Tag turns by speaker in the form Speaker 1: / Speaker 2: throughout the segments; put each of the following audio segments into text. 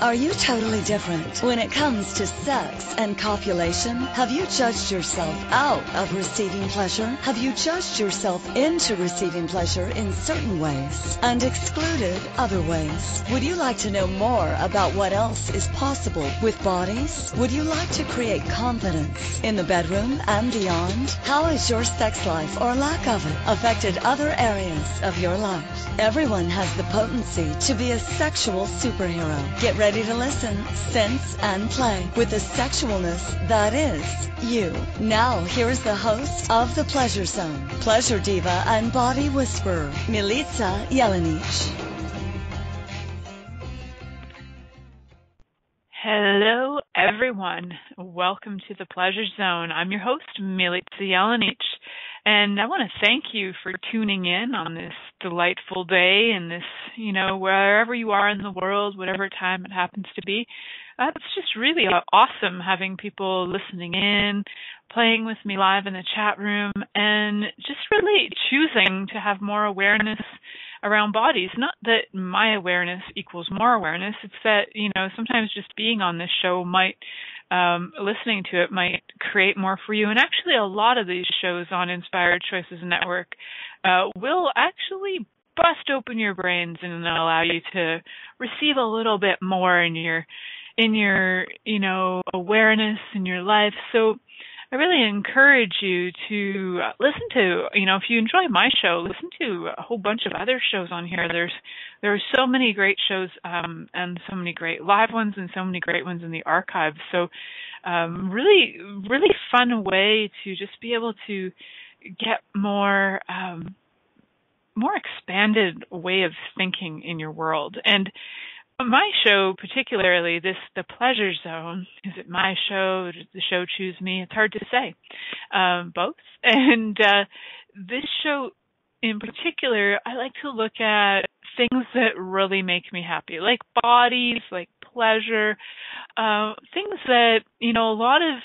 Speaker 1: Are you totally different when it comes to sex and copulation? Have you judged yourself out of receiving pleasure? Have you judged yourself into receiving pleasure in certain ways and excluded other ways? Would you like to know more about what else is possible with bodies? Would you like to create confidence in the bedroom and beyond? How has your sex life or lack of it affected other areas of your life? Everyone has the potency to be a sexual superhero. Get ready to listen, sense, and play with the sexualness that is you. Now, here's the host of The Pleasure Zone, pleasure diva and body whisperer, Milica Jelenic.
Speaker 2: Hello, everyone. Welcome to The Pleasure Zone. I'm your host, Milica Jelenic, and I want to thank you for tuning in on this delightful day and this, wherever you are in the world, whatever time it happens to be. It's just really awesome having people listening in, playing with me live in the chat room, and just really choosing to have more awareness around bodies. Not that my awareness equals more awareness. It's that, sometimes just being on this show might, listening to it might create more for you. And actually a lot of these shows on Inspired Choices Network will actually bust open your brains and allow you to receive a little bit more in your awareness in your life. So I really encourage you to listen to, if you enjoy my show, listen to a whole bunch of other shows on here. There are so many great shows and so many great live ones and so many great ones in the archives. So really, really fun way to just be able to get more expanded way of thinking in your world. And my show, particularly The Pleasure Zone, is it my show? Does the show choose me? It's hard to say. Both. And this show in particular, I like to look at things that really make me happy, like bodies, like pleasure, things that, a lot of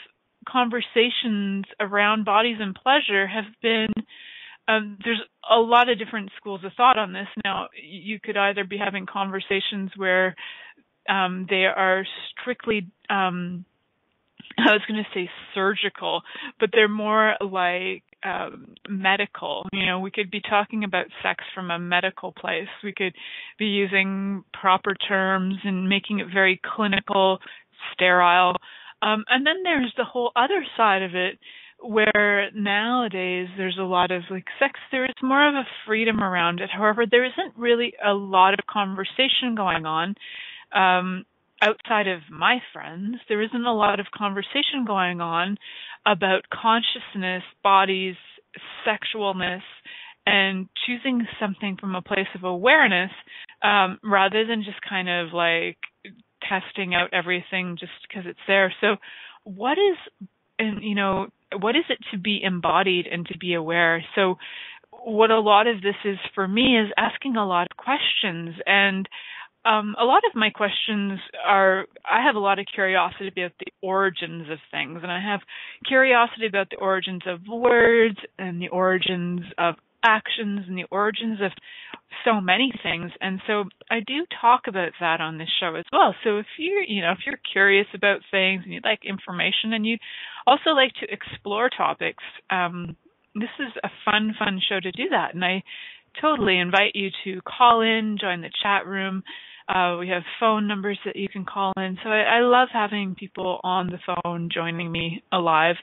Speaker 2: conversations around bodies and pleasure have been there's a lot of different schools of thought on this. Now, you could either be having conversations where they are strictly, I was going to say surgical, but they're more like medical. We could be talking about sex from a medical place. We could be using proper terms and making it very clinical, sterile. And then there's the whole other side of it, where nowadays there's a lot of sex, there is more of a freedom around it. However, there isn't really a lot of conversation going on outside of my friends. There isn't a lot of conversation going on about consciousness, bodies, sexualness, and choosing something from a place of awareness rather than just kind of testing out everything just because it's there. So what is it to be embodied and to be aware? So what a lot of this is for me is asking a lot of questions. And a lot of my questions I have a lot of curiosity about the origins of things. And I have curiosity about the origins of words and the origins of actions and the origins of so many things. And so I do talk about that on this show as well. So if you're curious about things and you'd like information and you also like to explore topics, this is a fun show to do that. And I totally invite you to call in, join the chat room. We have phone numbers that you can call in. So I love having people on the phone joining me alive.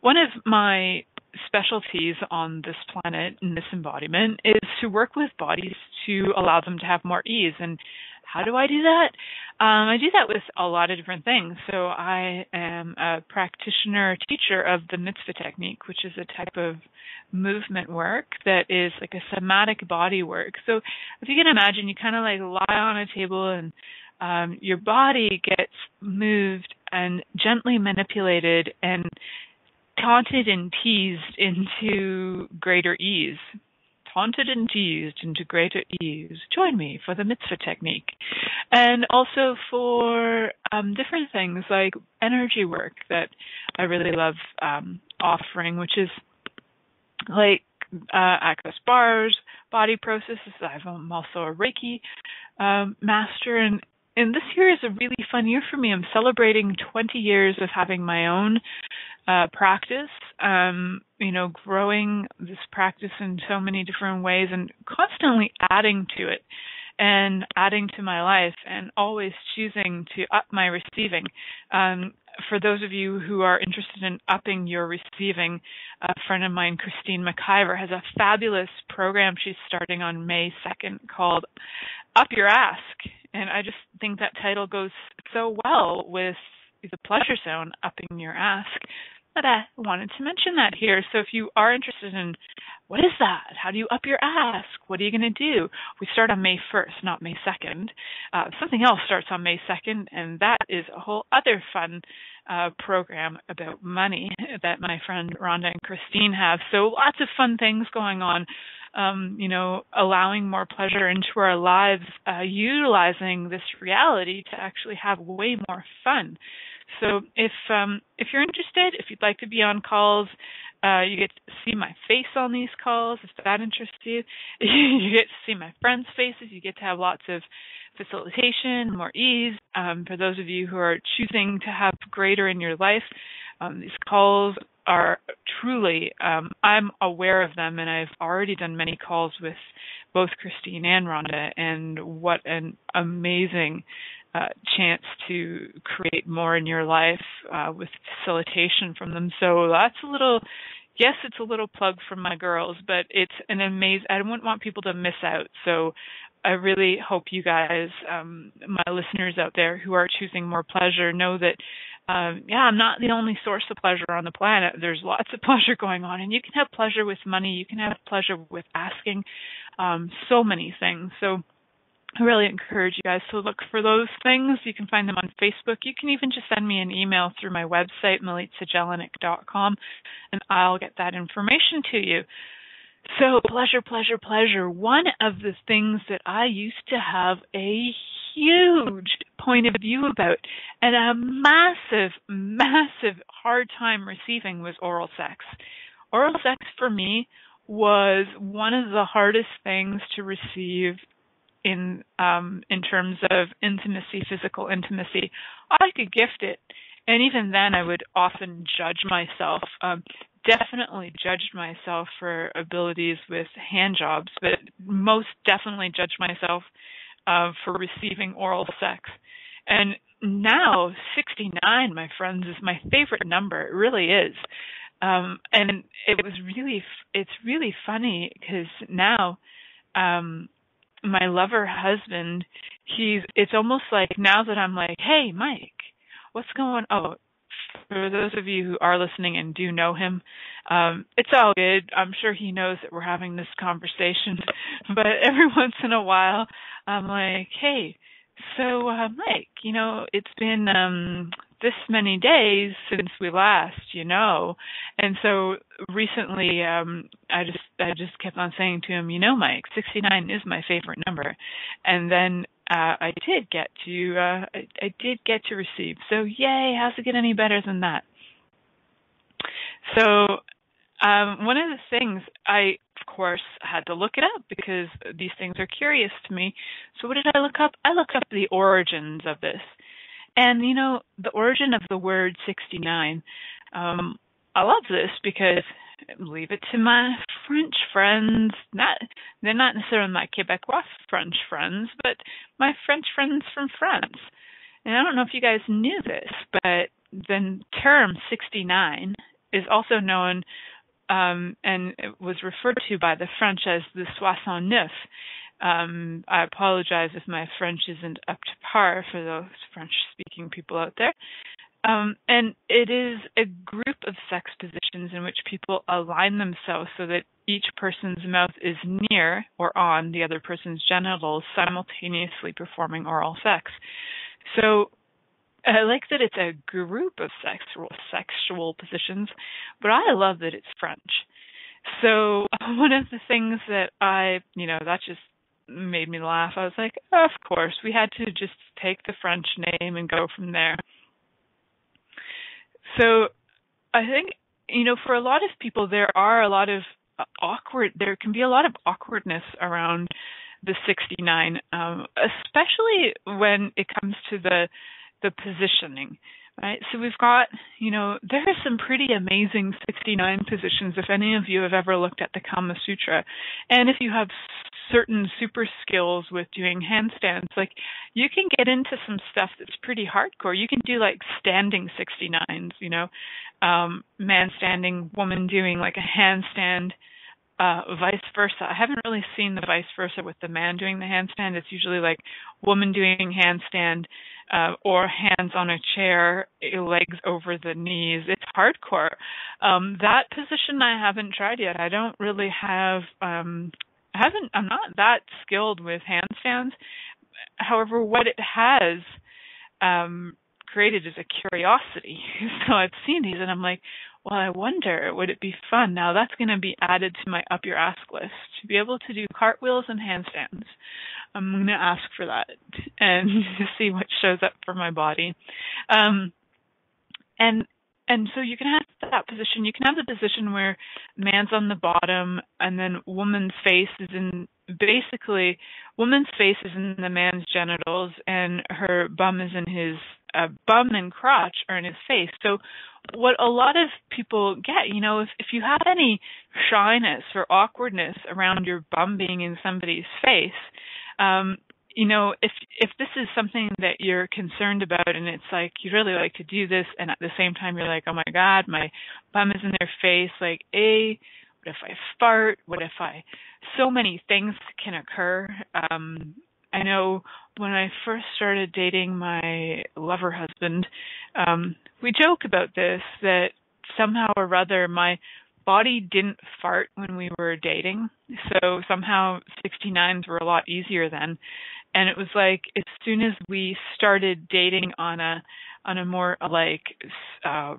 Speaker 2: One of my specialties on this planet in this embodiment is to work with bodies to allow them to have more ease. And how do I do that? I do that with a lot of different things. So I am a practitioner, teacher of the mitzvah technique, which is a type of movement work that is like a somatic body work. So if you can imagine, you kind of lie on a table and your body gets moved and gently manipulated and taunted and teased into greater ease. Taunted and teased into greater ease. Join me for the mitzvah technique. And also for different things like energy work that I really love offering, which is access bars, body processes. I'm also a Reiki master, and And this year is a really fun year for me. I'm celebrating 20 years of having my own practice, growing this practice in so many different ways and constantly adding to it and adding to my life and always choosing to up my receiving. For those of you who are interested in upping your receiving, a friend of mine, Christine McIver, has a fabulous program she's starting on May 2nd called Up Your Ask. And I just think that title goes so well with the pleasure zone, upping your ask, that I wanted to mention that here. So if you are interested in what is that? How do you up your ask? What are you going to do? We start on May 1st, not May 2nd. Something else starts on May 2nd, and that is a whole other fun program about money that my friend Rhonda and Christine have. So lots of fun things going on, allowing more pleasure into our lives, utilizing this reality to actually have way more fun. So if you're interested, if you'd like to be on calls, you get to see my face on these calls, if that interests you. You get to see my friends' faces. You get to have lots of facilitation, more ease. For those of you who are choosing to have greater in your life, these calls are truly, I'm aware of them, and I've already done many calls with both Christine and Rhonda, and what an amazing chance to create more in your life with facilitation from them. So that's it's a little plug from my girls, but it's an amazing, I wouldn't want people to miss out. So I really hope you guys, my listeners out there who are choosing more pleasure, know that, I'm not the only source of pleasure on the planet. There's lots of pleasure going on, and you can have pleasure with money. You can have pleasure with asking so many things. So I really encourage you guys to look for those things. You can find them on Facebook. You can even just send me an email through my website, milicajelenic.com, and I'll get that information to you. So pleasure, pleasure, pleasure. One of the things that I used to have a huge point of view about and a massive, massive hard time receiving was oral sex. Oral sex for me was one of the hardest things to receive in terms of intimacy, physical intimacy. I could gift it, and even then I would often judge myself, definitely judged myself for abilities with hand jobs, but most definitely judged myself for receiving oral sex. And now 69, my friends, is my favorite number. It really is. And it's really funny because now, my lover husband, it's almost like now that I'm like, hey, Mike, what's going on? Oh, for those of you who are listening and do know him, it's all good. I'm sure he knows that we're having this conversation. But every once in a while, I'm like, hey, so Mike, it's been this many days since we last, And so recently, I just kept on saying to him, Mike, 69 is my favorite number. And then I did get to receive. So yay, how's it get any better than that? So one of the things I, of course, had to look it up because these things are curious to me. So what did I look up? I looked up the origins of this. And, the origin of the word 69, I love this because, leave it to my French friends, they're not necessarily my Quebecois French friends, but my French friends from France. And I don't know if you guys knew this, but the term 69 is also known, and it was referred to by the French as the 69. I apologize if my French isn't up to par for those French-speaking people out there. And it is a group of sex positions in which people align themselves so that each person's mouth is near or on the other person's genitals, simultaneously performing oral sex. So I like that it's a group of sexual positions, but I love that it's French. So one of the things that that just made me laugh. I was like, of course, we had to just take the French name and go from there. So I think, for a lot of people, there can be a lot of awkwardness around the 69, especially when it comes to the positioning. Right, so we've got, there are some pretty amazing 69 positions if any of you have ever looked at the Kama Sutra. And if you have certain super skills with doing handstands, like you can get into some stuff that's pretty hardcore. You can do like standing 69s, man standing, woman doing like a handstand, vice versa. I haven't really seen the vice versa with the man doing the handstand. It's usually like woman doing handstand, or hands on a chair, legs over the knees. It's hardcore. That position I haven't tried yet. I don't really have, I'm not that skilled with handstands. However, what it has created is a curiosity. So I've seen these and I'm like, well, I wonder, would it be fun? Now that's going to be added to my up your ask list, to be able to do cartwheels and handstands. I'm going to ask for that and see what shows up for my body. And so you can have that position. You can have the position where man's on the bottom and then woman's face is in the man's genitals and her bum is in his bum and crotch are in his face. So what a lot of people get, if you have any shyness or awkwardness around your bum being in somebody's face, if this is something that you're concerned about and it's like you really like to do this and at the same time you're like, oh my God, my bum is in their face, like, what if I fart? What if so many things can occur. I know when I first started dating my lover husband, we joke about this, that somehow or other my body didn't fart when we were dating. So somehow 69s were a lot easier then. And it was like as soon as we started dating on a more like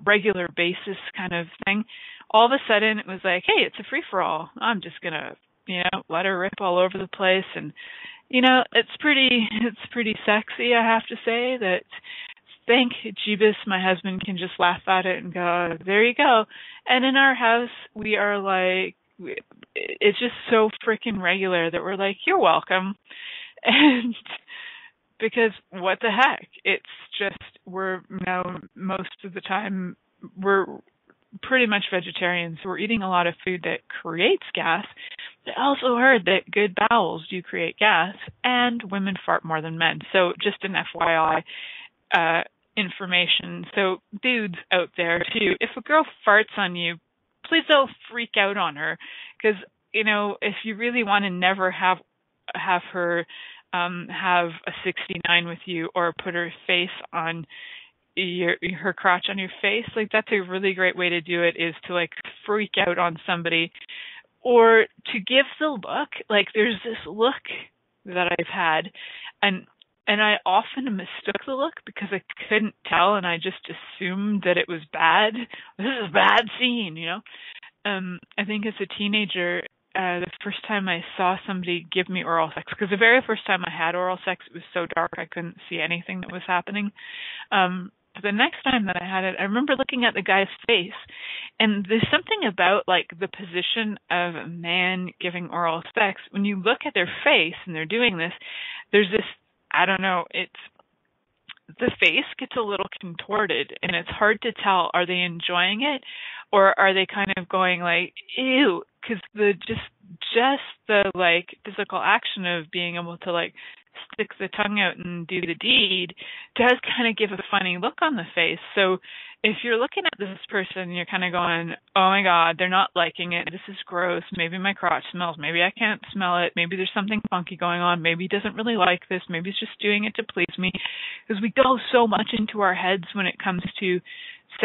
Speaker 2: regular basis kind of thing, all of a sudden it was like, hey, it's a free for all. I'm just gonna let her rip all over the place, and it's pretty sexy. I have to say that. Thank Jeebus, my husband can just laugh at it and go, there you go. And in our house, we are like, it's just so freaking regular that we're like, you're welcome. And because what the heck? It's just, we're now most of the time, we're pretty much vegetarians. So we're eating a lot of food that creates gas. I also heard that good bowels do create gas and women fart more than men. So just an FYI, information. So dudes out there too, if a girl farts on you, please don't freak out on her, because if you really want to never have her have a 69 with you or put her face on her crotch on your face, like that's a really great way to do it, is to like freak out on somebody or to give the look. Like there's this look that I've had, and I often mistook the look because I couldn't tell, and I just assumed that it was bad. This is a bad scene, I think as a teenager, the first time I saw somebody give me oral sex, because the very first time I had oral sex, it was so dark I couldn't see anything that was happening. But the next time that I had it, I remember looking at the guy's face, and there's something about like the position of a man giving oral sex. When you look at their face and they're doing this, there's this, I don't know, the face gets a little contorted and it's hard to tell, are they enjoying it or are they kind of going like, ew, because just the like physical action of being able to like stick the tongue out and do the deed does kind of give a funny look on the face. So if you're looking at this person and you're kind of going, oh my God, they're not liking it, this is gross, maybe my crotch smells, maybe I can't smell it, maybe there's something funky going on, maybe he doesn't really like this, maybe he's just doing it to please me, because we go so much into our heads when it comes to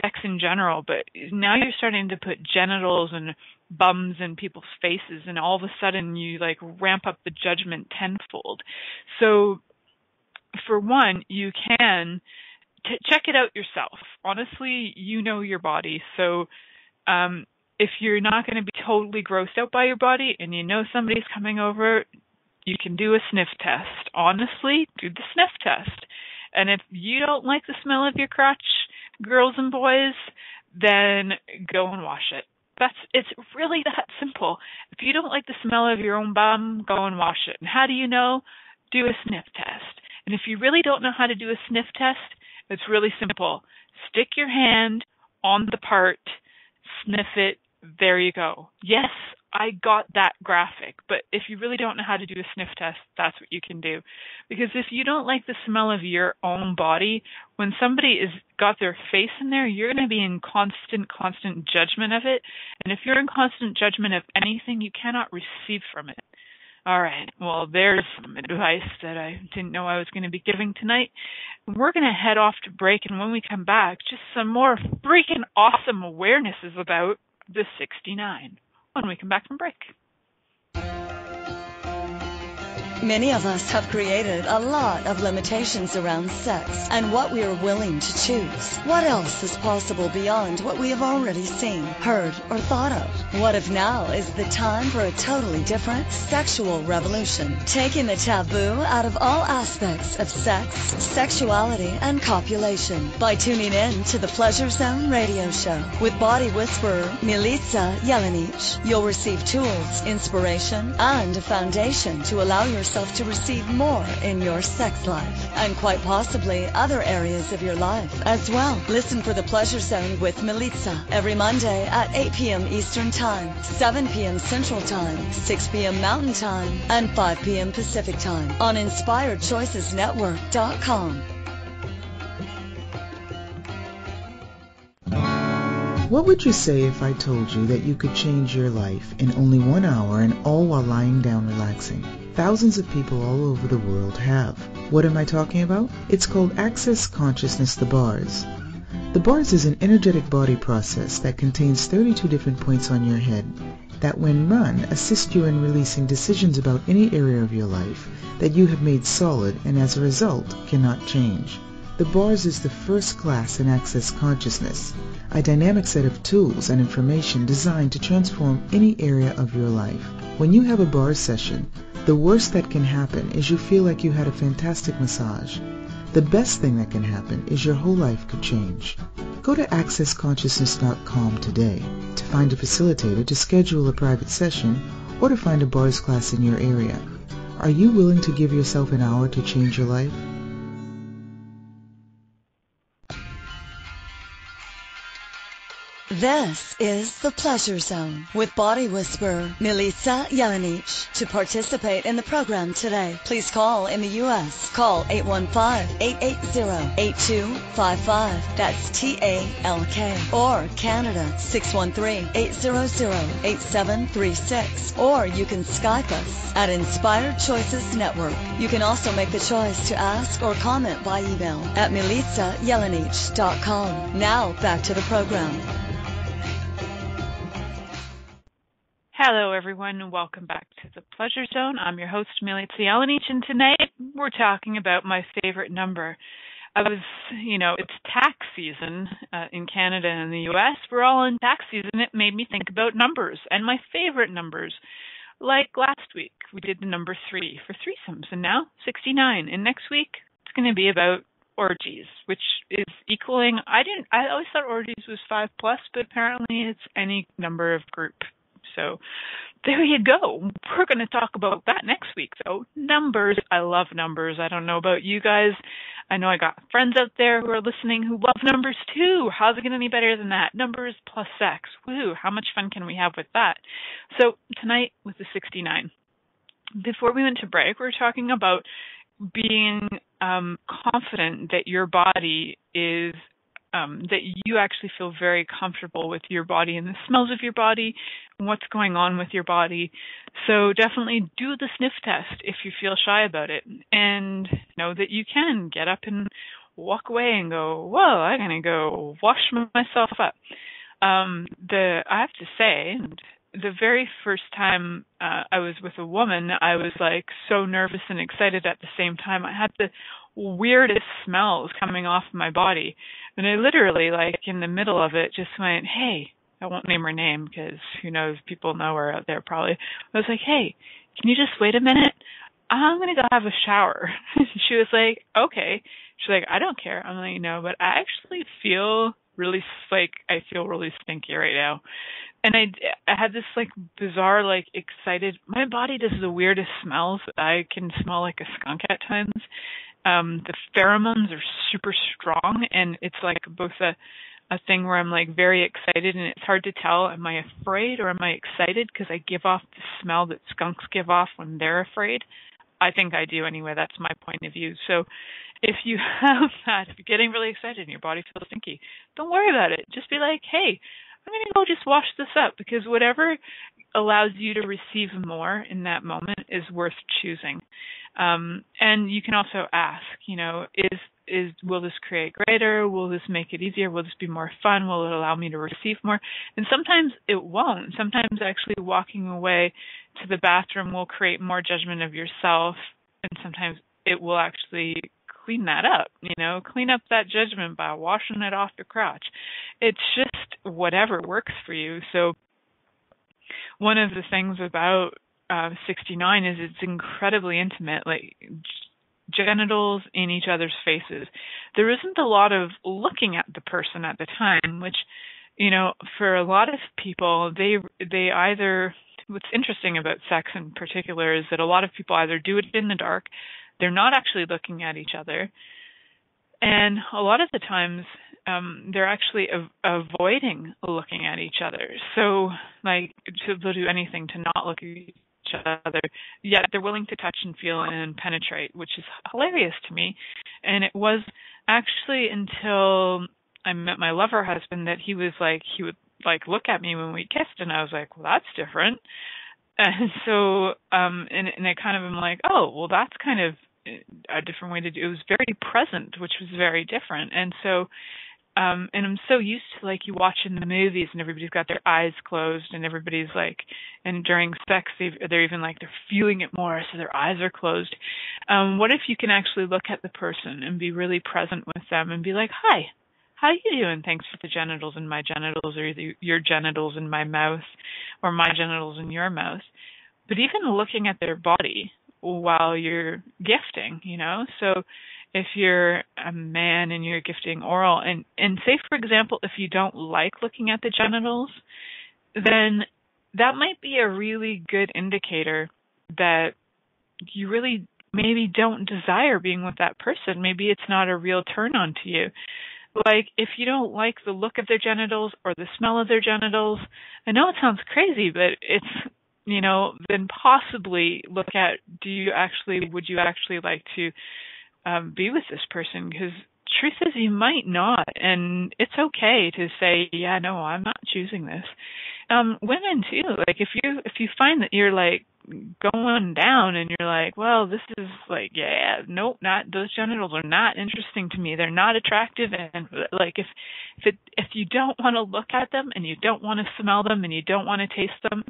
Speaker 2: sex in general. But now you're starting to put genitals and bums in people's faces, and all of a sudden you like ramp up the judgment tenfold. So for one, you can check it out yourself. Honestly, you know your body. So if you're not going to be totally grossed out by your body and you know somebody's coming over, you can do a sniff test. Honestly, do the sniff test. And if you don't like the smell of your crotch, girls and boys, then go and wash it. It's really that simple. If you don't like the smell of your own bum, go and wash it. And how do you know? Do a sniff test. And if you really don't know how to do a sniff test, it's really simple. Stick your hand on the part, sniff it, there you go. Yes, I got that graphic, but if you really don't know how to do a sniff test, that's what you can do. Because if you don't like the smell of your own body, when somebody is got their face in there, you're going to be in constant judgment of it. And if you're in constant judgment of anything, you cannot receive from it. All right, well, there's some advice that I didn't know I was going to be giving tonight. We're going to head off to break, and when we come back, just some more freaking awesome awarenesses about the 69 when we come back from break.
Speaker 1: Many of us have created a lot of limitations around sex and what we are willing to choose. What else is possible beyond what we have already seen, heard, or thought of? What if now is the time for a totally different sexual revolution, taking the taboo out of all aspects of sex, sexuality, and copulation by tuning in to the Pleasure Zone radio show with body whisperer Milica Jelenic. You'll receive tools, inspiration, and a foundation to allow yourself to receive more in your sex life and quite possibly other areas of your life as well. Listen for the Pleasure Zone with Milica every Monday at 8 p.m. Eastern Time, 7 p.m. Central Time, 6 p.m. Mountain Time, and 5 p.m. Pacific Time on InspiredChoicesNetwork.com.
Speaker 3: What would you say if I told you that you could change your life in only 1 hour and all while lying down relaxing? Thousands of people all over the world have. What am I talking about? It's called Access Consciousness, the bars. The bars is an energetic body process that contains 32 different points on your head that when run assist you in releasing decisions about any area of your life that you have made solid and as a result cannot change. The bars is the first class in Access Consciousness, a dynamic set of tools and information designed to transform any area of your life. When you have a bar session, the worst that can happen is you feel like you had a fantastic massage. The best thing that can happen is your whole life could change. Go to accessconsciousness.com today to find a facilitator to schedule a private session or to find a bars class in your area. Are you willing to give yourself an hour to change your life?
Speaker 1: This is the Pleasure Zone with body whisperer Milica Jelenic. To participate in the program today, please call in the U.S. Call 815-880-8255. That's TALK. Or Canada 613-800-8736. Or you can Skype us at Inspired Choices Network. You can also make the choice to ask or comment by email at milicajelenic.com. Now back to the program.
Speaker 2: Hello, everyone, and welcome back to the Pleasure Zone. I'm your host, Milica Jelenic, and tonight we're talking about my favorite number. It's tax season in Canada and the U.S. We're all in tax season. It made me think about numbers and my favorite numbers. Like last week, we did the number 3 for threesomes, and now 69. And next week, it's going to be about orgies, which is equaling. I always thought orgies was 5+, but apparently it's any number of group. So there you go. We're going to talk about that next week, though. Numbers. I love numbers. I don't know about you guys. I know I got friends out there who are listening who love numbers, too. How's it get any better than that? Numbers plus sex. Woo, how much fun can we have with that? So tonight with the 69. Before we went to break, we were talking about being confident that your body is that you actually feel very comfortable with your body and the smells of your body and what's going on with your body. So definitely do the sniff test if you feel shy about it, and know that you can get up and walk away and go, whoa, I'm going to go wash myself up. I have to say, the very first time I was with a woman, I was like so nervous and excited at the same time. I had the weirdest smells coming off my body. And I literally, like, in the middle of it, just went, hey, I won't name her name because who knows, people know her out there probably. I was like, hey, can you just wait a minute? I'm going to go have a shower. She was like, okay. She's like, I don't care. I'm like, no, but I actually feel really, I feel really stinky right now. And I had this like bizarre, like excited, my body does the weirdest smells. I can smell like a skunk at times. The pheromones are super strong, and it's like both a thing where I'm like very excited, and it's hard to tell, am I afraid or am I excited? Because I give off the smell that skunks give off when they're afraid. I think I do anyway. That's my point of view. So if you have that, if you're getting really excited and your body feels stinky, don't worry about it. Just be like, hey, I'm going to go just wash this up, because whatever allows you to receive more in that moment is worth choosing. And you can also ask, will this create greater? Will this make it easier? Will this be more fun? Will it allow me to receive more? And sometimes it won't. Sometimes actually walking away to the bathroom will create more judgment of yourself, and sometimes it will actually clean that up, clean up that judgment by washing it off your crotch. It's just whatever works for you. So one of the things about 69 is it's incredibly intimate, like genitals in each other's faces. There isn't a lot of looking at the person at the time, which, for a lot of people, they either, what's interesting about sex in particular is that a lot of people either do it in the dark, they're not actually looking at each other, and a lot of the times they're actually avoiding looking at each other. So, like, they'll do anything to not look at each other, yet they're willing to touch and feel and penetrate, which is hilarious to me. And it was actually until I met my lover husband that he would look at me when we kissed, and I was like, well, that's different. And so, and I kind of am like, oh, well, that's kind of a different way to do it. It was very present, which was very different. And so, and I'm so used to, like, you watch in the movies and everybody's got their eyes closed and everybody's like, and during sex, they're even like, they're feeling it more, so their eyes are closed. What if you can actually look at the person and be really present with them and be like, hi, how you doing? Thanks for the genitals in my genitals, or your genitals in my mouth, or my genitals in your mouth. But even looking at their body while you're gifting, So if you're a man and you're gifting oral, and say, for example, if you don't like looking at the genitals, then that might be a really good indicator that you really maybe don't desire being with that person. Maybe it's not a real turn on to you. Like, if you don't like the look of their genitals or the smell of their genitals, I know it sounds crazy, but it's, then possibly look at, would you actually like to be with this person? Because truth is, you might not, and it's okay to say, yeah, no, I'm not choosing this. Women too, like if you find that you're like going down and you're like, well, this is like, yeah, nope, not, those genitals are not interesting to me, they're not attractive, and like if you don't want to look at them and you don't want to smell them and you don't want to taste them,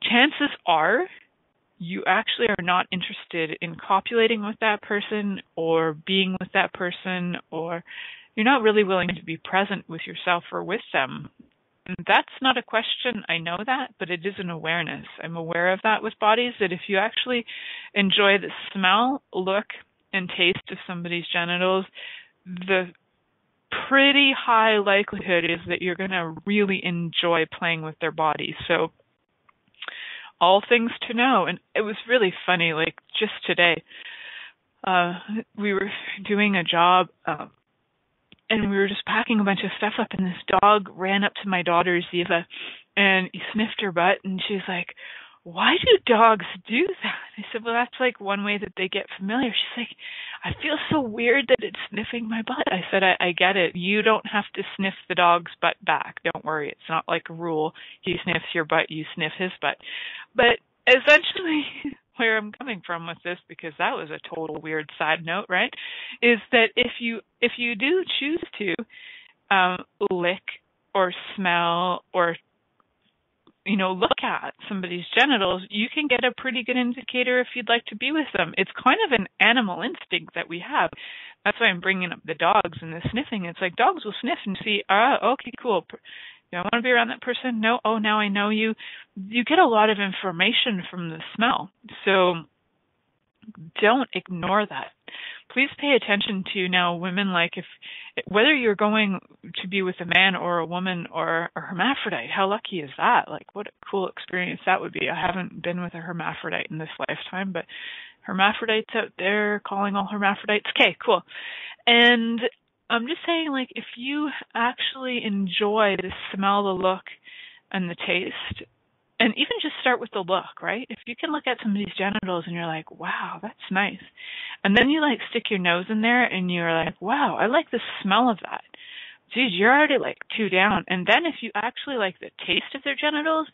Speaker 2: chances are you actually are not interested in copulating with that person or being with that person, or you're not really willing to be present with yourself or with them. And that's not a question, I know that, but it is an awareness. I'm aware of that with bodies, that if you actually enjoy the smell, look, and taste of somebody's genitals, the pretty high likelihood is that you're going to really enjoy playing with their body. So, all things to know. And it was really funny, like just today, we were doing a job, and we were just packing a bunch of stuff up, and this dog ran up to my daughter, Ziva, and he sniffed her butt, and she's like, why do dogs do that? I said, well, that's like one way that they get familiar. She's like, I feel so weird that it's sniffing my butt. I said, I get it. You don't have to sniff the dog's butt back. Don't worry. It's not like a rule. He sniffs your butt, you sniff his butt. But essentially, where I'm coming from with this, because that was a total weird side note, right, is that if you do choose to lick or smell or look at somebody's genitals, you can get a pretty good indicator if you'd like to be with them. It's kind of an animal instinct that we have. That's why I'm bringing up the dogs and the sniffing. It's like dogs will sniff and see, okay, cool. I want to be around that person. No, oh, now I know you. You get a lot of information from the smell. So don't ignore that. please pay attention to now women, like if whether you're going to be with a man or a woman or a hermaphrodite, how lucky is that? Like what a cool experience that would be. I haven't been with a hermaphrodite in this lifetime, but hermaphrodites out there, calling all hermaphrodites. Okay, cool. And I'm just saying, like, if you actually enjoy the smell, the look, and the taste, and even just start with the look, right? If you can look at somebody's genitals and you're like, wow, that's nice. And then you like stick your nose in there and you're like, wow, I like the smell of that. Geez, you're already like 2 down. And then if you actually like the taste of their genitals,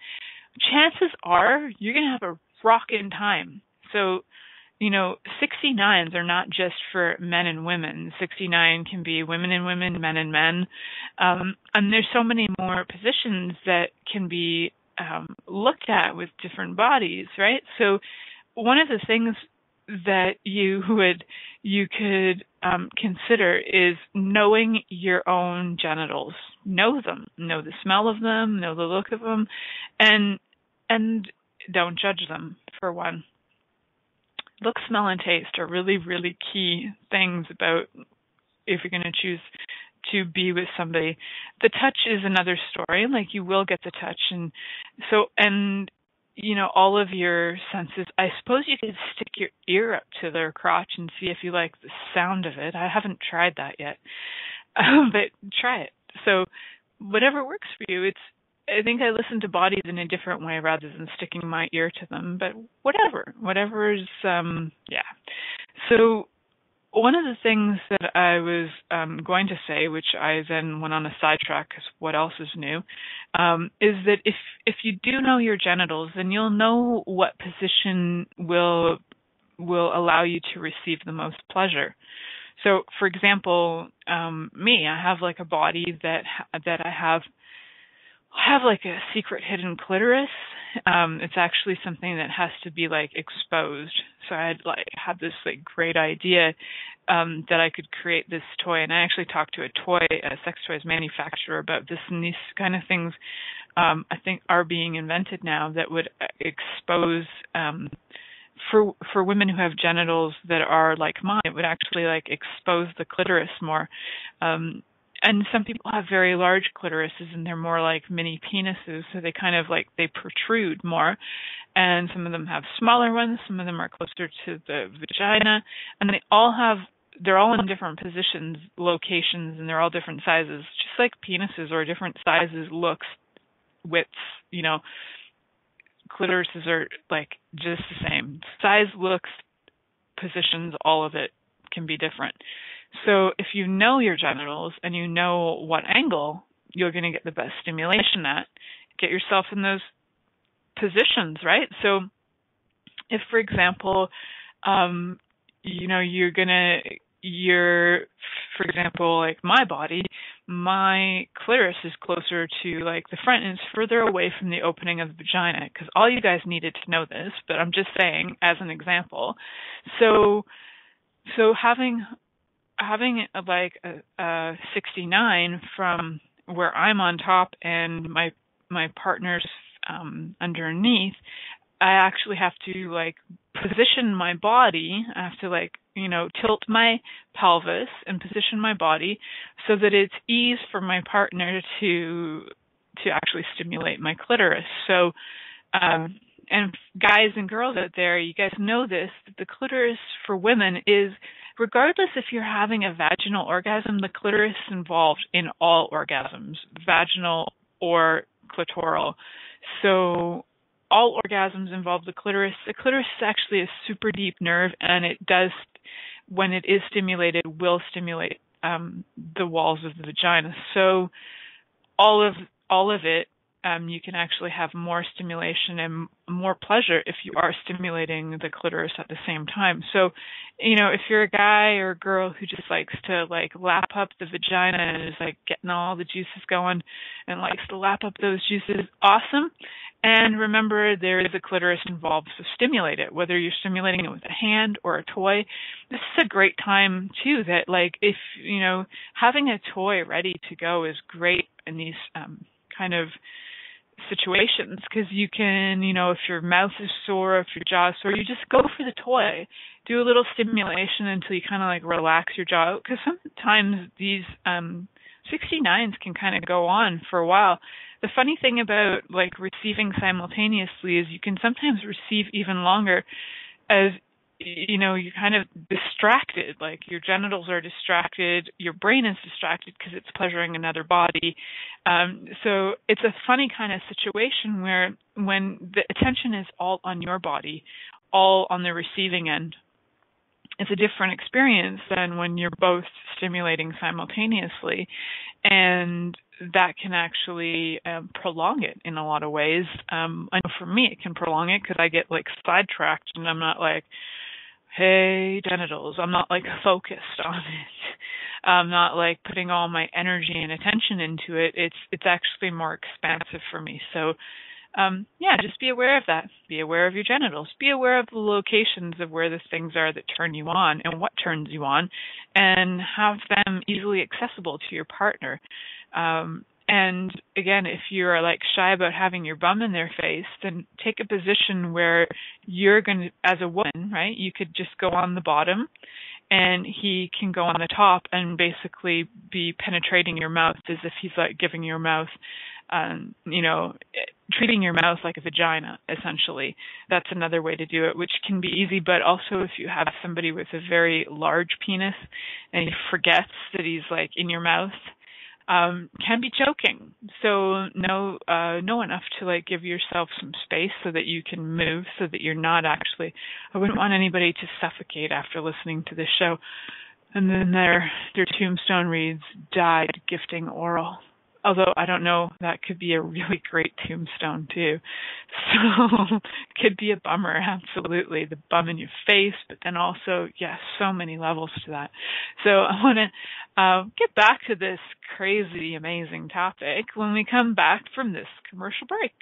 Speaker 2: chances are you're going to have a rockin' time. So, 69s are not just for men and women. 69 can be women and women, men and men. And there's so many more positions that can be looked at with different bodies, right? So one of the things that you could consider is knowing your own genitals. Know them, know the smell of them, know the look of them, and don't judge them, for one. Look, smell, and taste are really, really key things about if you're going to choose to be with somebody. The touch is another story. Like, you will get the touch, and all of your senses. I suppose you could stick your ear up to their crotch and see if you like the sound of it. I haven't tried that yet, but try it. So whatever works for you. I think I listen to bodies in a different way rather than sticking my ear to them, but whatever's, yeah. So one of the things that I was going to say, which I then went on a sidetrack because what else is new, is that if you do know your genitals, then you'll know what position will allow you to receive the most pleasure. So, for example, me, I have like a body that I have like a secret hidden clitoris. It's actually something that has to be like exposed. So I had this like great idea that I could create this toy, and I actually talked to a sex toys manufacturer about this, and these kind of things I think are being invented now that would expose for women who have genitals that are like mine. It would actually like expose the clitoris more. And some people have very large clitorises and they're more like mini penises, so they kind of like, they protrude more. And some of them have smaller ones, some of them are closer to the vagina, and they're all in different positions, locations, and they're all different sizes, just like penises are different sizes, looks, widths, clitorises are like just the same. Size, looks, positions, all of it can be different. So if you know your genitals and you know what angle you're going to get the best stimulation at, get yourself in those positions, right? So if, for example, for example, like my body, my clitoris is closer to like the front and it's further away from the opening of the vagina, because all you guys needed to know this, but I'm just saying as an example. So having like a 69 from where I'm on top and my partner's underneath, I actually have to like position my body. I have to like, tilt my pelvis and position my body so that it's ease for my partner to actually stimulate my clitoris. So, and guys and girls out there, you guys know this, that the clitoris for women is, regardless if you're having a vaginal orgasm, the clitoris is involved in all orgasms, vaginal or clitoral. So all orgasms involve the clitoris. The clitoris is actually a super deep nerve, and it does, when it is stimulated, will stimulate the walls of the vagina. So all of it, you can actually have more stimulation and more pleasure if you are stimulating the clitoris at the same time. So, if you're a guy or a girl who just likes to like lap up the vagina and is like getting all the juices going and likes to lap up those juices, awesome. And remember, there is a clitoris involved, so stimulate it, whether you're stimulating it with a hand or a toy. This is a great time too, that like if, having a toy ready to go is great in these kind of situations, because you can, if your mouth is sore, if your jaw is sore, you just go for the toy. Do a little stimulation until you kind of like relax your jaw, because sometimes these 69s can kind of go on for a while. The funny thing about like receiving simultaneously is you can sometimes receive even longer as you're kind of distracted, like your genitals are distracted, your brain is distracted because it's pleasuring another body. So it's a funny kind of situation where when the attention is all on your body, all on the receiving end, it's a different experience than when you're both stimulating simultaneously. And that can actually prolong it in a lot of ways. I know for me it can prolong it because I get like sidetracked and I'm not like, hey, genitals. I'm not like focused on it. I'm not like putting all my energy and attention into it. It's actually more expansive for me. So just be aware of that. Be aware of your genitals. Be aware of the locations of where the things are that turn you on and what turns you on, and have them easily accessible to your partner. And again, if you're like shy about having your bum in their face, then take a position where you're going to, as a woman, right, you could just go on the bottom and he can go on the top and basically be penetrating your mouth as if he's like giving your mouth, treating your mouth like a vagina, essentially. That's another way to do it, which can be easy, but also if you have somebody with a very large penis and he forgets that he's like in your mouth, can be choking. So know enough to like give yourself some space so that you can move, so that you're not actually, I wouldn't want anybody to suffocate after listening to this show. And then their tombstone reads, died gifting oral. Although I don't know, that could be a really great tombstone too. So could be a bummer, absolutely. The bum in your face, but then also, so many levels to that. So I want to get back to this crazy, amazing topic when we come back from this commercial break.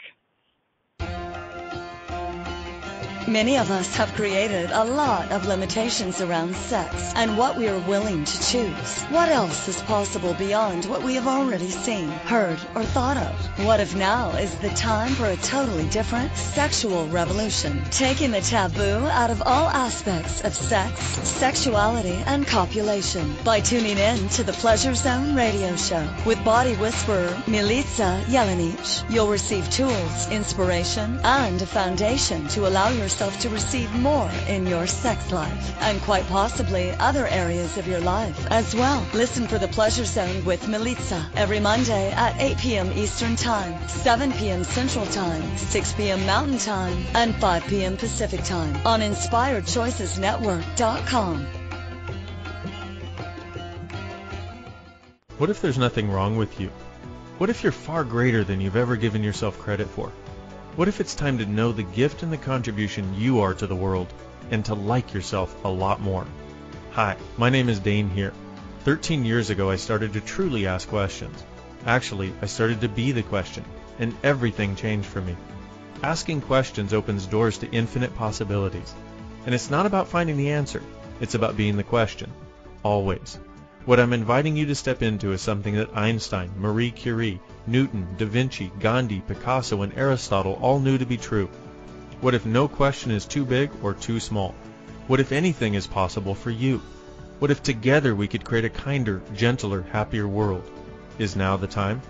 Speaker 1: Many of us have created a lot of limitations around sex and what we are willing to choose. What else is possible beyond what we have already seen, heard, or thought of? What if now is the time for a totally different sexual revolution, taking the taboo out of all aspects of sex, sexuality, and copulation by tuning in to the Pleasure Zone radio show with body whisperer Milica Jelenic. You'll receive tools, inspiration, and a foundation to allow yourself to receive more in your sex life and quite possibly other areas of your life as well. Listen for the Pleasure Zone with Milica every Monday at 8 p.m. Eastern Time, 7 p.m. Central Time, 6 p.m. Mountain Time, and 5 p.m. Pacific Time on InspiredChoicesNetwork.com.
Speaker 4: What if there's nothing wrong with you? What if you're far greater than you've ever given yourself credit for? What if it's time to know the gift and the contribution you are to the world and to like yourself a lot more? Hi, my name is Dane here. 13 years ago, I started to truly ask questions. Actually, I started to be the question, and everything changed for me. Asking questions opens doors to infinite possibilities. And it's not about finding the answer. It's about being the question. Always. What I'm inviting you to step into is something that Einstein, Marie Curie, Newton, Da Vinci, Gandhi, Picasso, and Aristotle all knew to be true. What if no question is too big or too small? What if anything is possible for you? What if together we could create a kinder, gentler, happier world? Is now the time?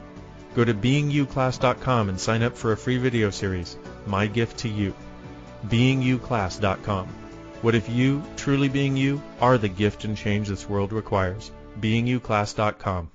Speaker 4: Go to beingyouclass.com and sign up for a free video series, My Gift to You. beingyouclass.com. What if you, truly being you, are the gift and change this world requires? beingyouclass.com.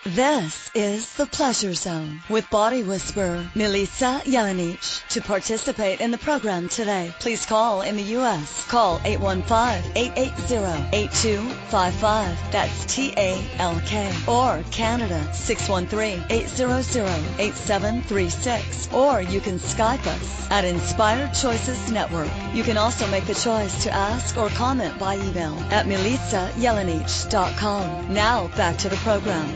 Speaker 1: This is the Pleasure Zone with body whisperer Milica Jelenic. To participate in the program today, please call in the U.S. Call 815-880-8255. That's TALK. Or Canada 613-800-8736. Or you can Skype us at Inspired Choices Network. You can also make the choice to ask or comment by email at milicajelenic.com. Now back to the program.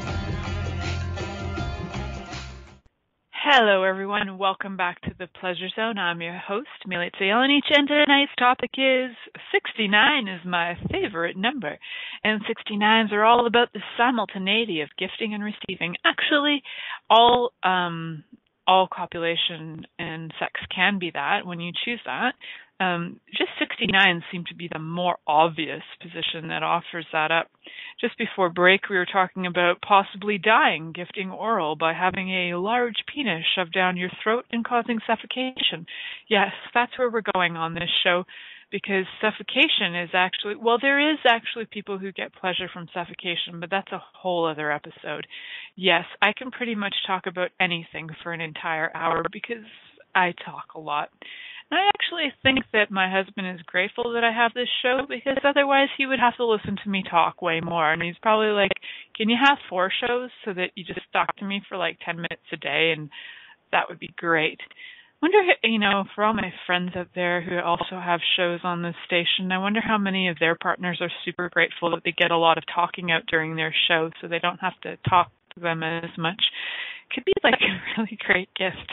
Speaker 2: Hello, everyone. Welcome back to the Pleasure Zone. I'm your host, Milica Jelenic, and tonight's topic is 69 is my favorite number. And 69s are all about the simultaneity of gifting and receiving. Actually, all copulation and sex can be that when you choose that. Just 69 seem to be the more obvious position that offers that up. Just before break, we were talking about possibly dying gifting oral by having a large penis shoved down your throat and causing suffocation. Yes, that's where we're going on this show, because suffocation is actually, well, there is actually people who get pleasure from suffocation, but that's a whole other episode. Yes, I can pretty much talk about anything for an entire hour because I talk a lot. And I actually think that my husband is grateful that I have this show, because otherwise he would have to listen to me talk way more. And he's probably like, can you have 4 shows so that you just talk to me for like 10 minutes a day? And that would be great. I wonder, for all my friends out there who also have shows on this station, I wonder how many of their partners are super grateful that they get a lot of talking out during their show so they don't have to talk to them as much. Could be like a really great gift.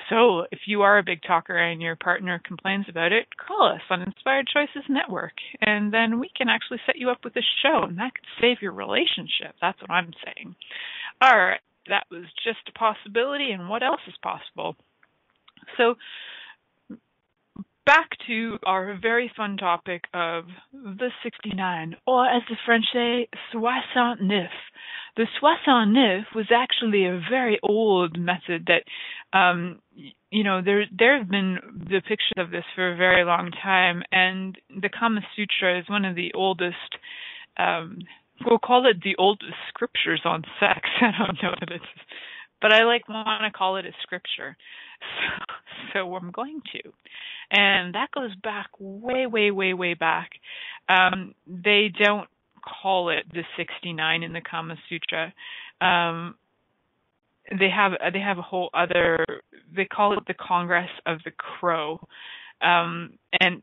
Speaker 2: So if you are a big talker and your partner complains about it, call us on Inspired Choices Network, and then we can actually set you up with a show, and that could save your relationship. That's what I'm saying. All right, that was just a possibility, and what else is possible? So back to our very fun topic of the 69, or as the French say, 69. The 69 was actually a very old method that, there have been depictions of this for a very long time, and the Kama Sutra is one of the oldest, we'll call it the oldest scriptures on sex. I don't know what it is, but I want to call it a scripture. So I'm going to. And that goes back way, way, way, way back. They don't call it the 69 in the Kama Sutra. They have a whole other, they call it the Congress of the Crow. And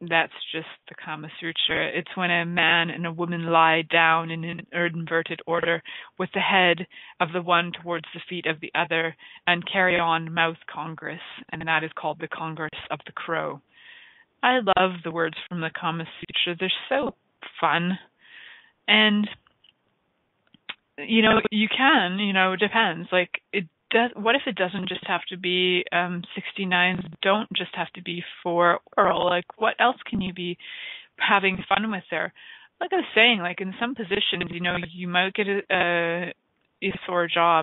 Speaker 2: that's just the Kama Sutra. It's when a man and a woman lie down in an inverted order with the head of the one towards the feet of the other and carry on mouth congress, and that is called the Congress of the Crow. I love the words from the Kama Sutra. They're so fun. And, you can, it depends. What if it doesn't just have to be 69s don't just have to be for oral? What else can you be having fun with there? Like I was saying, in some positions, you might get a sore jaw.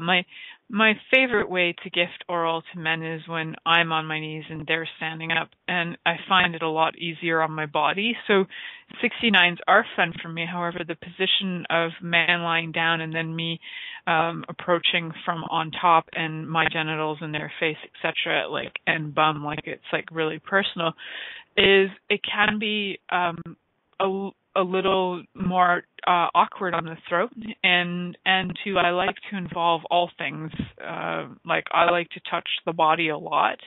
Speaker 2: My favorite way to gift oral to men is when I'm on my knees and they're standing up, and I find it a lot easier on my body. So 69s are fun for me. However, the position of man lying down and then me approaching from on top and my genitals and their face, etc., and bum, it's really personal, it can be a little more awkward on the throat, and two, I like to involve all things. I like to touch the body a lot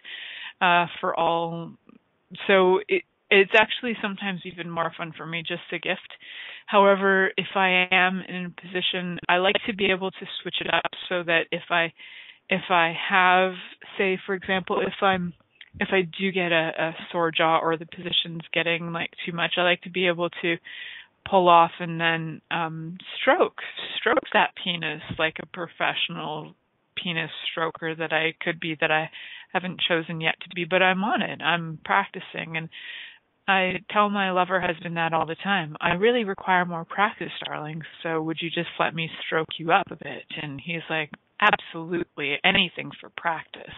Speaker 2: for all. So it's actually sometimes even more fun for me just to gift. However, if I am in a position, I like to be able to switch it up so that if I have, say, for example, if I do get a sore jaw or the position's getting too much, I like to be able to pull off and then stroke that penis like a professional penis stroker that I could be, that I haven't chosen yet to be, but I'm on it. I'm practicing, and I tell my lover husband that all the time. I really require more practice, darling, so would you just let me stroke you up a bit? And he's like, absolutely, anything for practice.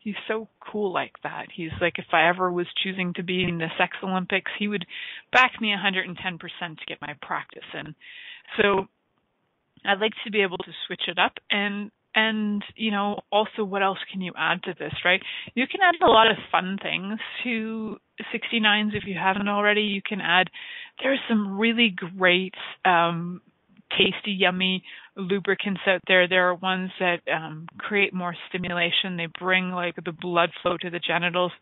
Speaker 2: He's so cool like that. He's like, if I ever was choosing to be in the Sex Olympics, he would back me 110% to get my practice in. So I'd like to be able to switch it up. And also what else can you add to this, right? You can add a lot of fun things to 69s if you haven't already. You can add, there's some really great tasty, yummy lubricants out there. There are ones that create more stimulation. They bring the blood flow to the genitals.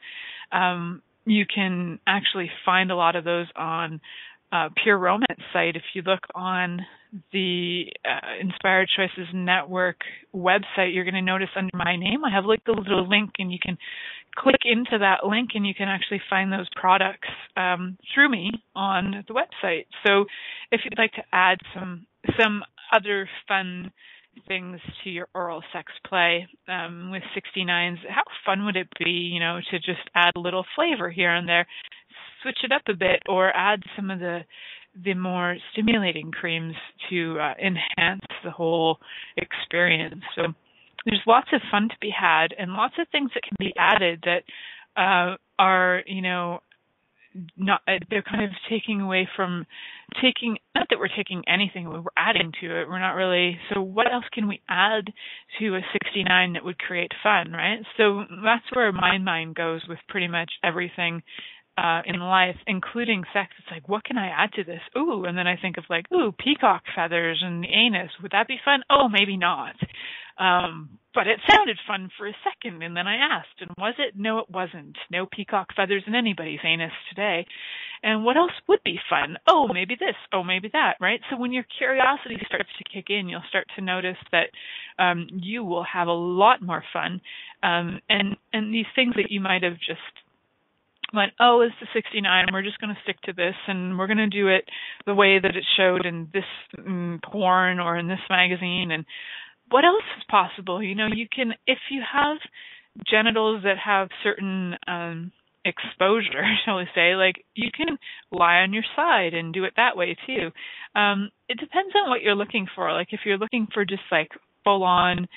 Speaker 2: You can actually find a lot of those on Pure Romance site, if you look on the Inspired Choices Network website, you're going to notice under my name, I have like the little link, and you can click into that link and you can actually find those products through me on the website. So if you'd like to add some other fun things to your oral sex play with 69s, how fun would it be, to just add a little flavor here and there, switch it up a bit, or add some of the more stimulating creams to enhance the whole experience. So there's lots of fun to be had, and lots of things that can be added that are, not, they're kind of not that we're taking anything, we're adding to it. We're not really, so what else can we add to a 69 that would create fun, right? So that's where my mind goes with pretty much everything in life, including sex. It's like, what can I add to this? Ooh, and then I think of like, peacock feathers and the anus. Would that be fun? Oh, maybe not. But it sounded fun for a second, and then I asked, and was it? No, it wasn't. No peacock feathers in anybody's anus today. And what else would be fun? Oh, maybe this. Oh, maybe that, right? So when your curiosity starts to kick in, you'll start to notice that you will have a lot more fun. And these things that you might have just went, it's the 69, we're just going to stick to this, and we're going to do it the way that it showed in this porn or in this magazine. And what else is possible? You can, if you have genitals that have certain exposure, shall we say, like you can lie on your side and do it that way too. It depends on what you're looking for. Like if you're looking for just like full on,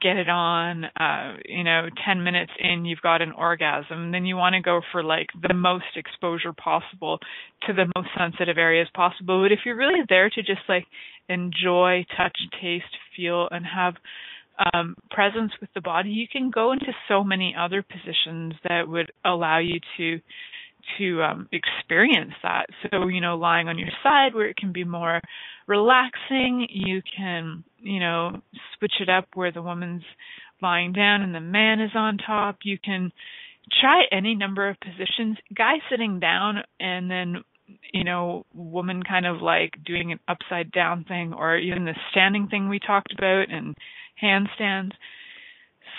Speaker 2: get it on, 10 minutes in, you've got an orgasm, then you want to go for like the most exposure possible to the most sensitive areas possible. But if you're really there to just like enjoy, touch, taste, feel, and have presence with the body, you can go into so many other positions that would allow you to experience that. So, lying on your side where it can be more relaxing, you can, switch it up where the woman's lying down and the man is on top. You can try any number of positions. Guy sitting down and then, woman kind of like doing an upside down thing, or even the standing thing we talked about, and handstands.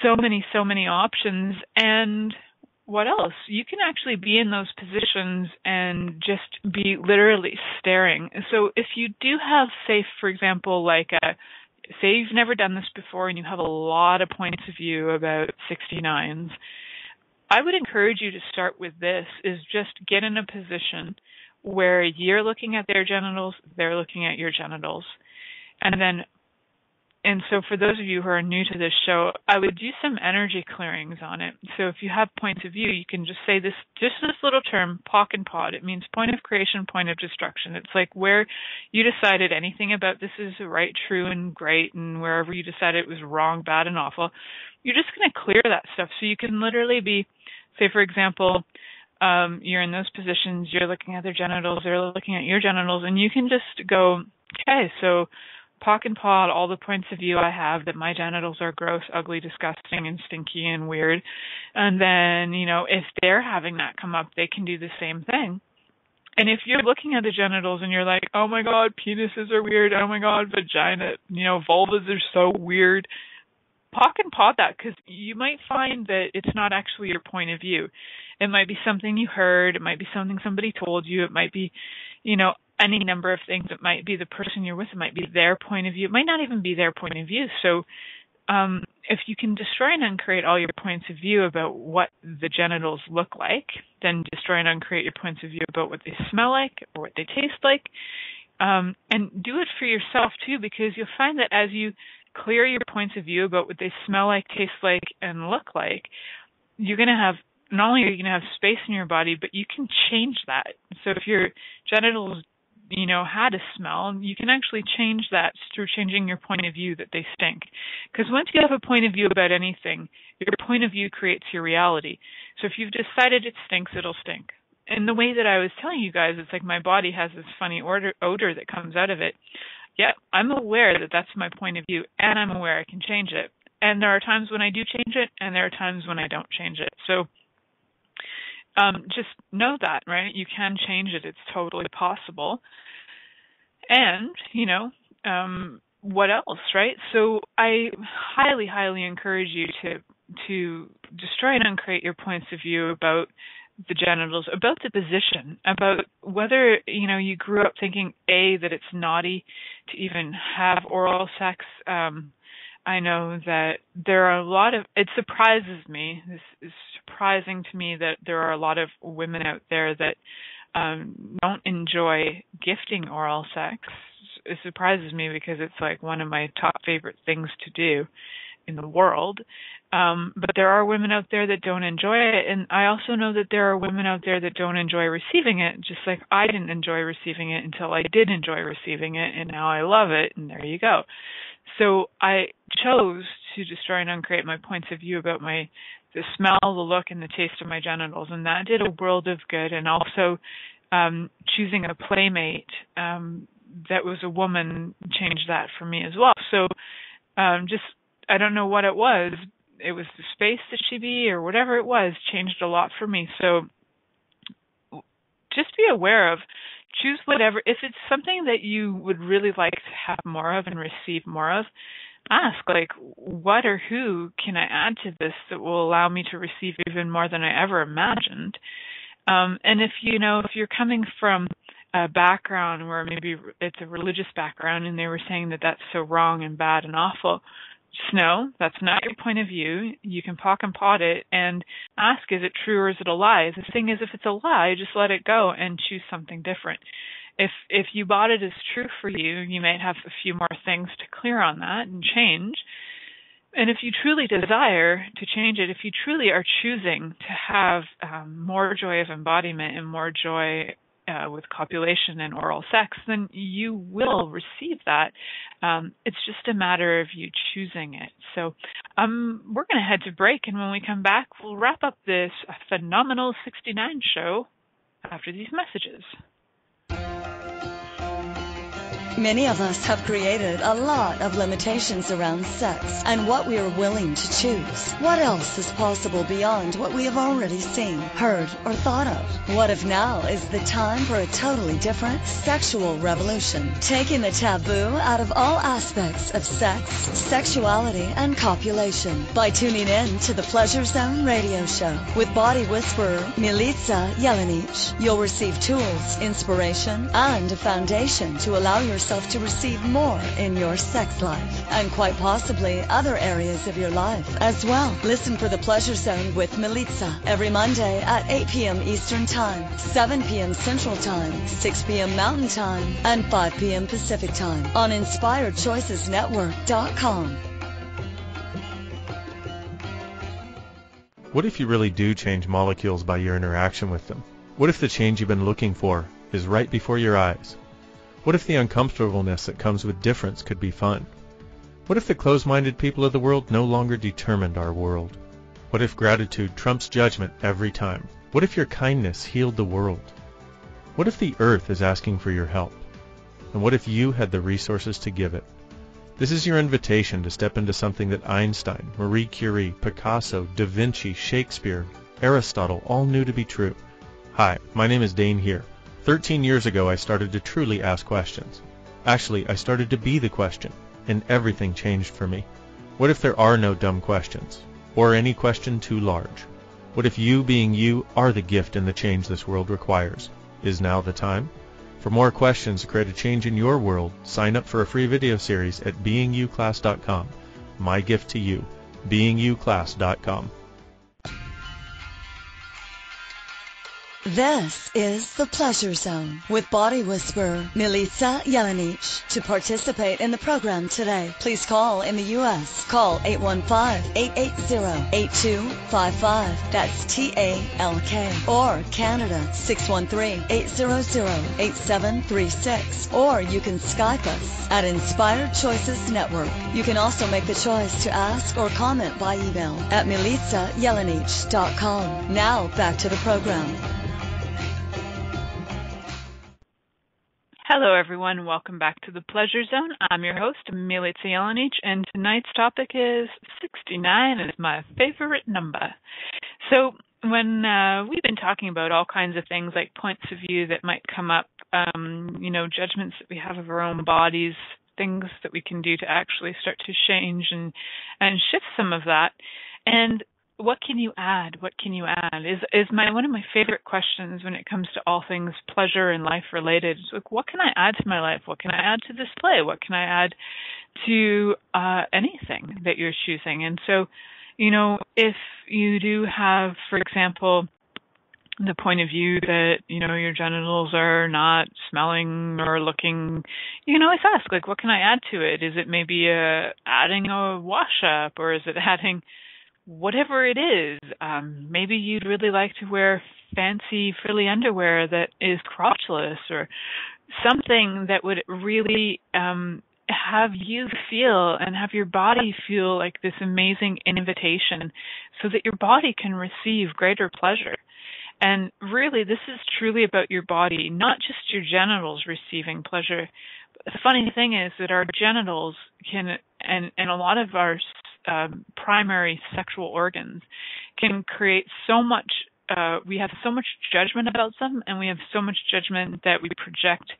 Speaker 2: So many options. And what else? You can actually be in those positions and just be literally staring. So if you do have, say, for example, say you've never done this before and you have a lot of points of view about 69s, I would encourage you to start with this, is just get in a position where you're looking at their genitals, they're looking at your genitals. And so for those of you who are new to this show, I would do some energy clearings on it. So if you have points of view, you can just say this little term, POC and POD. It means point of creation, point of destruction. It's like where you decided anything about this is right, true, and great, and wherever you decided it was wrong, bad, and awful, you're just going to clear that stuff. So you can literally be, say, for example, you're in those positions, you're looking at their genitals, they're looking at your genitals, and you can just go, okay, so POC and POD, all the points of view I have that my genitals are gross, ugly, disgusting, and stinky and weird. And then, if they're having that come up, they can do the same thing. And if you're looking at the genitals and you're like, oh my God, penises are weird, oh my God, vagina, vulvas are so weird, POC and POD that, because you might find that it's not actually your point of view. It might be something you heard, it might be something somebody told you, it might be, any number of things. It might be the person you're with, it might be their point of view, it might not even be their point of view. So if you can destroy and uncreate all your points of view about what the genitals look like, then destroy and uncreate your points of view about what they smell like or what they taste like. And do it for yourself too, because you'll find that as you clear your points of view about what they smell like, taste like, and look like, you're going to have, not only are you going to have space in your body, but you can change that. So if your genitals had a smell, you can actually change that through changing your point of view that they stink. Because once you have a point of view about anything, your point of view creates your reality. So if you've decided it stinks, it'll stink. And the way that I was telling you guys, it's like my body has this funny odor that comes out of it. Yeah, I'm aware that that's my point of view, and I'm aware I can change it. And there are times when I do change it, and there are times when I don't change it. So just know that, right? You can change it. It's totally possible. And, what else, right? So I highly, highly encourage you to destroy and uncreate your points of view about the genitals, about the position, about whether, you grew up thinking, that it's naughty to even have oral sex. I know that there are it surprises me, this is surprising to me that there are a lot of women out there that don't enjoy gifting oral sex. It surprises me because it's like one of my top favorite things to do in the world. But there are women out there that don't enjoy it. And I also know that there are women out there that don't enjoy receiving it, just like I didn't enjoy receiving it until I did enjoy receiving it, and now I love it, and there you go. So I chose to destroy and uncreate my points of view about the smell, the look, and the taste of my genitals, and that did a world of good. And also choosing a playmate that was a woman changed that for me as well. So I don't know what it was. It was the space that she be or whatever it was changed a lot for me. So just be aware of, choose whatever. If it's something that you would really like to have more of and receive more of, ask, like, what or who can I add to this that will allow me to receive even more than I ever imagined? And if you're coming from a background where maybe it's a religious background and they were saying that that's so wrong and bad and awful, just know that's not your point of view. You can pock and pot it and ask, is it true or is it a lie? The thing is, if it's a lie, just let it go and choose something different. If you bought it as true for you, you might have a few more things to clear on that and change. And if you truly desire to change it, if you truly are choosing to have more joy of embodiment and more joy with copulation and oral sex, then you will receive that. It's just a matter of you choosing it. So we're going to head to break, and when we come back, we'll wrap up this phenomenal 69 show after these messages.
Speaker 1: Many of us have created a lot of limitations around sex and what we are willing to choose. What else is possible beyond what we have already seen, heard, or thought of? What if now is the time for a totally different sexual revolution, taking the taboo out of all aspects of sex, sexuality, and copulation by tuning in to the Pleasure Zone radio show with body whisperer Milica Jelenic. You'll receive tools, inspiration, and a foundation to allow yourself to receive more in your sex life and quite possibly other areas of your life as well. Listen for the Pleasure Zone with Milica every Monday at 8 p.m. Eastern Time, 7 p.m. Central Time, 6 p.m. Mountain Time, and 5 p.m. Pacific Time on InspiredChoicesNetwork.com.
Speaker 4: What if you really do change molecules by your interaction with them? What if the change you've been looking for is right before your eyes? What if the uncomfortableness that comes with difference could be fun? What if the closed-minded people of the world no longer determined our world? What if gratitude trumps judgment every time? What if your kindness healed the world? What if the earth is asking for your help? And what if you had the resources to give it? This is your invitation to step into something that Einstein, Marie Curie, Picasso, Da Vinci, Shakespeare, Aristotle all knew to be true. Hi, my name is Dane here. 13 years ago, I started to truly ask questions. Actually, I started to be the question, and everything changed for me. What if there are no dumb questions, or any question too large? What if you being you are the gift and the change this world requires? Is now the time? For more questions to create a change in your world, sign up for a free video series at beingyouclass.com. My gift to you, beingyouclass.com.
Speaker 1: This is the Pleasure Zone with body whisperer Milica Jelenic. To participate in the program today, please call in the U.S. Call 815-880-8255. That's TALK. Or Canada 613-800-8736. Or you can Skype us at Inspired Choices Network. You can also make the choice to ask or comment by email at milicajelenic.com. Now back to the program.
Speaker 2: Hello, everyone. Welcome back to the Pleasure Zone. I'm your host, Milica Jelenic, and tonight's topic is 69 is my favorite number. So when we've been talking about all kinds of things like points of view that might come up, judgments that we have of our own bodies, things that we can do to actually start to change and shift some of that. And what can you add? What can you add? Is one of my favorite questions when it comes to all things pleasure and life related. It's like, what can I add to my life? What can I add to this play? What can I add to anything that you're choosing? And so, if you do have, for example, the point of view that, your genitals are not smelling or looking, you can always ask, like, what can I add to it? Is it maybe adding a wash up, or is it adding whatever it is? Maybe you'd really like to wear fancy frilly underwear that is crotchless, or something that would really have you feel and have your body feel like this amazing invitation so that your body can receive greater pleasure. And really, this is truly about your body, not just your genitals receiving pleasure. But the funny thing is that our genitals can, and a lot of our primary sexual organs can create so much, we have so much judgment about them, and we have so much judgment that we project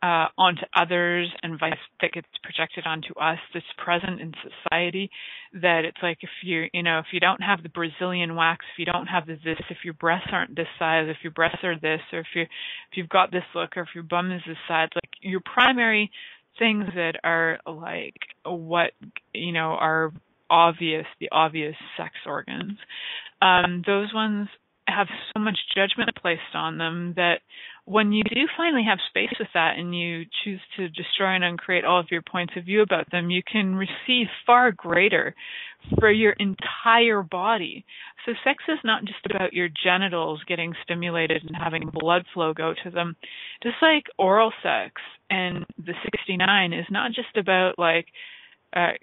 Speaker 2: onto others, and that gets projected onto us, that's present in society, that it's like if you don't have the Brazilian wax, if you don't have this, if your breasts aren't this size, if your breasts are this, or if you've got this look, or if your bum is this size, like your primary things that are like what, are obvious, the obvious sex organs, those ones have so much judgment placed on them that when you do finally have space with that and you choose to destroy and uncreate all of your points of view about them, you can receive far greater for your entire body. So sex is not just about your genitals getting stimulated and having blood flow go to them. Just like oral sex and the 69 is not just about like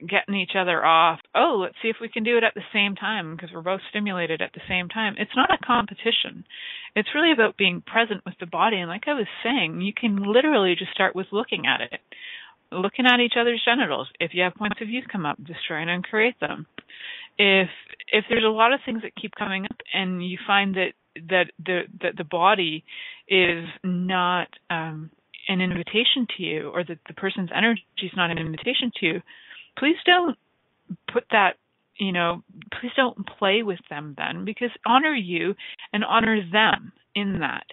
Speaker 2: getting each other off. Oh, let's see if we can do it at the same time because we're both stimulated at the same time. It's not a competition. It's really about being present with the body. And like I was saying, you can literally just start with looking at it, looking at each other's genitals. If you have points of view come up, destroy and uncreate them. If there's a lot of things that keep coming up and you find that the body is not an invitation to you, or that the person's energy is not an invitation to you, please don't put that, please don't play with them then, because honor you and honor them in that.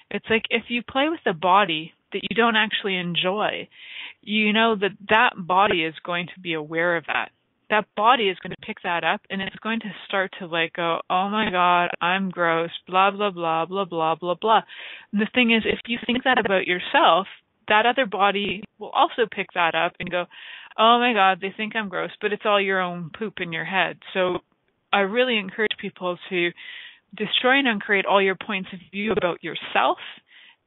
Speaker 2: It's like if you play with a body that you don't actually enjoy, that body is going to be aware of that. That body is going to pick that up and it's going to start to like go, oh my God, I'm gross, blah, blah, blah, blah, blah, blah, blah. And the thing is, if you think that about yourself, that other body will also pick that up and go, oh my God, they think I'm gross, but it's all your own poop in your head. So I really encourage people to destroy and uncreate all your points of view about yourself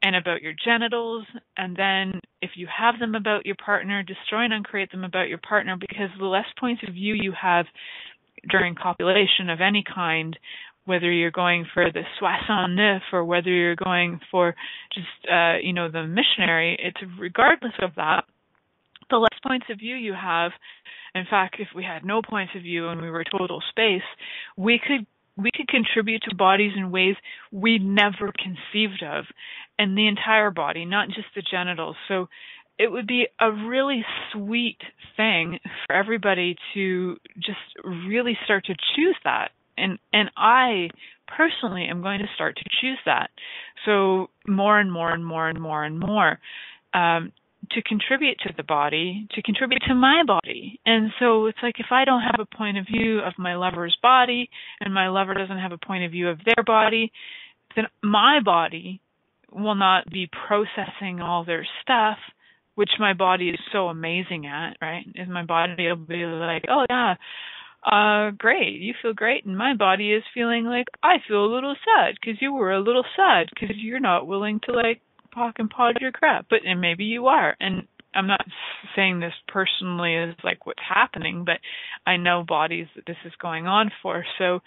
Speaker 2: and about your genitals. And then if you have them about your partner, destroy and uncreate them about your partner, because the less points of view you have during copulation of any kind, whether you're going for the soixante-neuf or whether you're going for just, the missionary, it's regardless of that, the less points of view you have. In fact, if we had no points of view and we were total space, we could contribute to bodies in ways we never conceived of, and the entire body, not just the genitals. So it would be a really sweet thing for everybody to just really start to choose that. And I personally am going to start to choose that. So more and more and more and more and more to contribute to the body, to contribute to my body. And so it's like if I don't have a point of view of my lover's body and my lover doesn't have a point of view of their body, then my body will not be processing all their stuff, which my body is so amazing at, right? Is my body will be like, oh yeah, great, you feel great, and my body is feeling like, I feel a little sad because you were a little sad because you're not willing to like pock and pod your crap, and maybe you are. And I'm not saying this personally as like what's happening, but I know bodies that this is going on for. So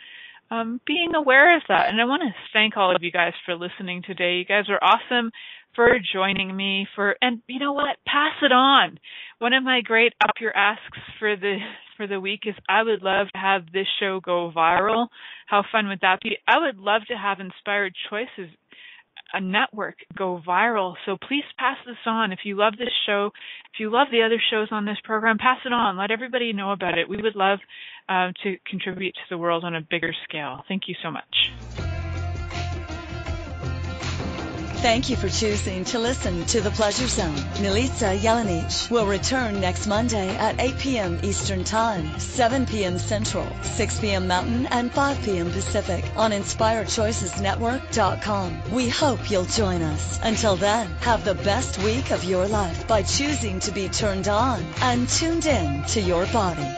Speaker 2: being aware of that. And I want to thank all of you guys for listening today. You guys are awesome for joining me and you know what? Pass it on. One of my great up your asks for the for the week is I would love to have this show go viral. How fun would that be? I would love to have Inspired Choices, a network, go viral. So please pass this on. If you love this show, if you love the other shows on this program, pass it on. Let everybody know about it. We would love to contribute to the world on a bigger scale. Thank you so much.
Speaker 1: Thank you for choosing to listen to The Pleasure Zone. Milica Jelenic will return next Monday at 8 p.m. Eastern Time, 7 p.m. Central, 6 p.m. Mountain, and 5 p.m. Pacific on InspiredChoicesNetwork.com. We hope you'll join us. Until then, have the best week of your life by choosing to be turned on and tuned in to your body.